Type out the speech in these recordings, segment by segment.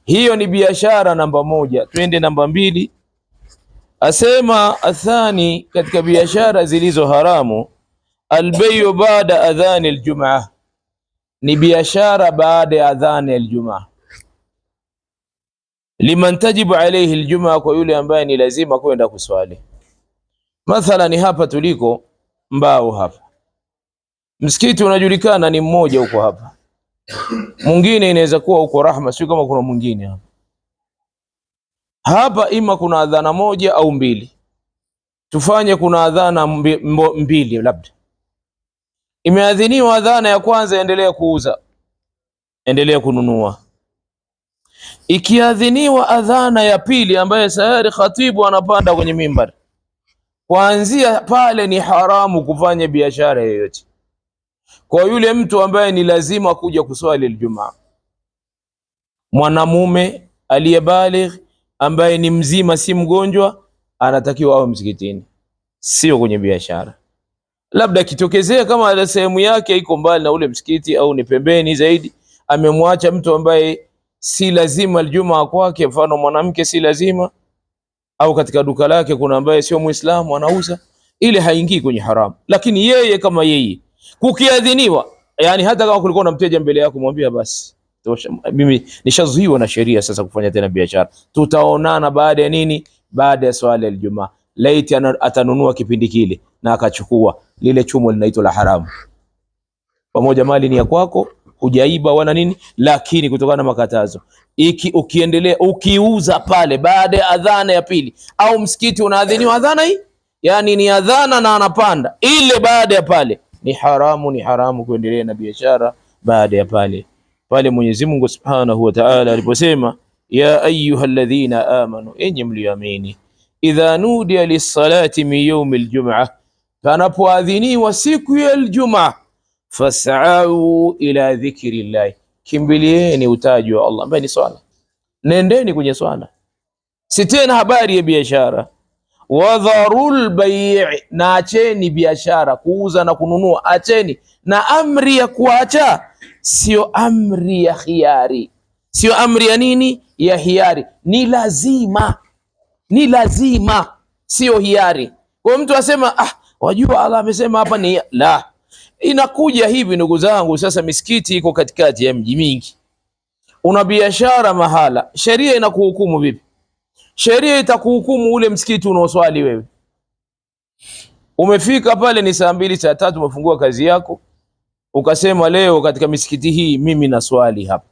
Hiyo ni biashara namba moja. Twende namba mbili. Asema athani, katika biashara zilizo haramu, albayu baada adhani aljumaa, ni biashara baada ya adhani aljumaa. Liman tajibu alayhi aljumaa, kwa yule ambaye ni lazima kwenda kuswali. Mathalan hapa tuliko Mbao, hapa msikiti unajulikana ni mmoja huko hapa, mwingine inaweza kuwa huko Rahma, sio kama kuna mwingine hapa. Hapa ima kuna adhana moja au mbili, tufanye kuna adhana mbili, labda imeadhiniwa adhana ya kwanza, endelea kuuza, endelea kununua. Ikiadhiniwa adhana ya pili, ambaye sayari khatibu anapanda kwenye mimbar, kuanzia pale ni haramu kufanya biashara yoyote kwa yule mtu ambaye ni lazima kuja kuswali Ijumaa. Mwanamume aliyebaligh ambaye ni mzima, si mgonjwa, anatakiwa awe msikitini, sio kwenye biashara. Labda kitokezea kama sehemu yake iko mbali na ule msikiti au ni pembeni zaidi, amemwacha mtu ambaye si lazima Ijumaa kwake, mfano mwanamke si lazima, au katika duka lake kuna ambaye sio Muislamu anauza, ile haingii kwenye haramu. Lakini yeye kama yeye kukiadhiniwa, yani hata kama kulikuwa na mteja mbele yako, mwambie basi tosha, mimi nishazuiwa na sheria sasa kufanya tena biashara, tutaonana baada ya nini? Baada ya swala ya Ijumaa. Laiti atanunua kipindi kile na akachukua lile chumo linaitwa la haramu, pamoja mali ni ya kwako, hujaiba wana nini, lakini kutokana na makatazo, ukiendelea ukiuza pale baada ya adhana ya pili, au msikiti unaadhiniwa adhana hii, yani ni adhana na anapanda ile, baada ya pale ni haramu, ni haramu kuendelea na biashara baada ya pale. Pale Mwenyezi Mungu Subhanahu wa Ta'ala aliposema, ya ayyuhalladhina amanu, enyi mlioamini, idha nudiya lis-salati min yawmil jum'ah, panapoadhiniwa siku ya Ijumaa, fas'au ila dhikrillah, kimbilieni utaji wa Allah ambaye ni swala, nendeni kwenye swala, si tena habari ya biashara. Wadharul bay', na acheni biashara, kuuza na kununua, acheni. Na amri ya kuacha sio amri ya khiari, sio amri ya nini, ya hiari, ni lazima, ni lazima, sio hiari. Kwa mtu asema wajua Allah amesema hapa ni la, inakuja hivi ndugu zangu. Sasa misikiti iko katikati ya mji mingi, una biashara mahala, sheria inakuhukumu vipi? Sheria itakuhukumu ule msikiti unaoswali wewe. Umefika pale ni saa 2 saa 3, umefungua kazi yako, ukasema leo katika misikiti hii mimi naswali hapa,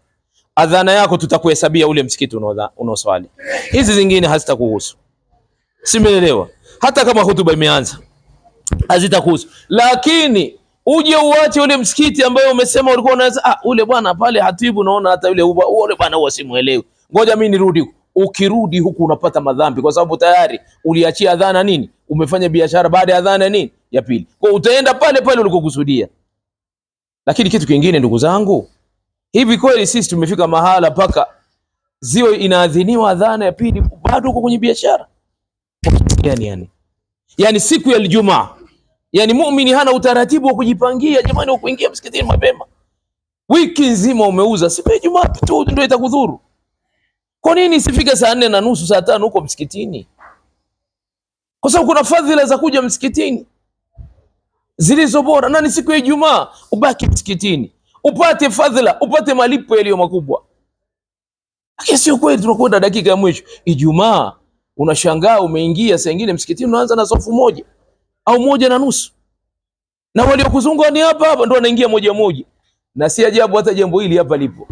adhana yako tutakuhesabia ule msikiti unaoswali, hizi zingine hazitakuhusu. Simeelewa? Hata kama hutuba imeanza hazitakuhusu, lakini uje uache ule msikiti ambao umesema ulikuwa unaanza, ule bwana pale hatibu, naona hata ule bwana huwa simuelewi, ngoja mimi nirudi huko. Ukirudi huku unapata madhambi, kwa sababu tayari uliachia adhana nini, umefanya biashara baada ya adhana nini ya pili, kwa utaenda pale pale ulikokusudia. Lakini kitu kingine ndugu zangu, hivi kweli sisi tumefika mahala paka ziwe inaadhiniwa adhana ya pili bado uko kwenye biashara? Yani siku ya Ijumaa, yani muumini hana utaratibu wa kujipangia, jamani, wa kuingia msikitini mapema. Wiki nzima umeuza, siku ya Ijumaa tu ndio itakudhuru. Kwa nini isifika saa 4:30 saa 5 huko msikitini? Kwa sababu kuna fadhila za kuja msikitini zilizo bora, na ni siku ya Ijumaa ubaki msikitini upate fadhila, upate malipo yaliyo makubwa. Lakini sio kweli tunakwenda dakika ya mwisho Ijumaa, unashangaa umeingia saa nyingine msikitini unaanza na safu 1 au 1:30, na waliokuzunguka ni hapa ndio wanaingia moja moja, na si ajabu hata jambo hili hapa lipo.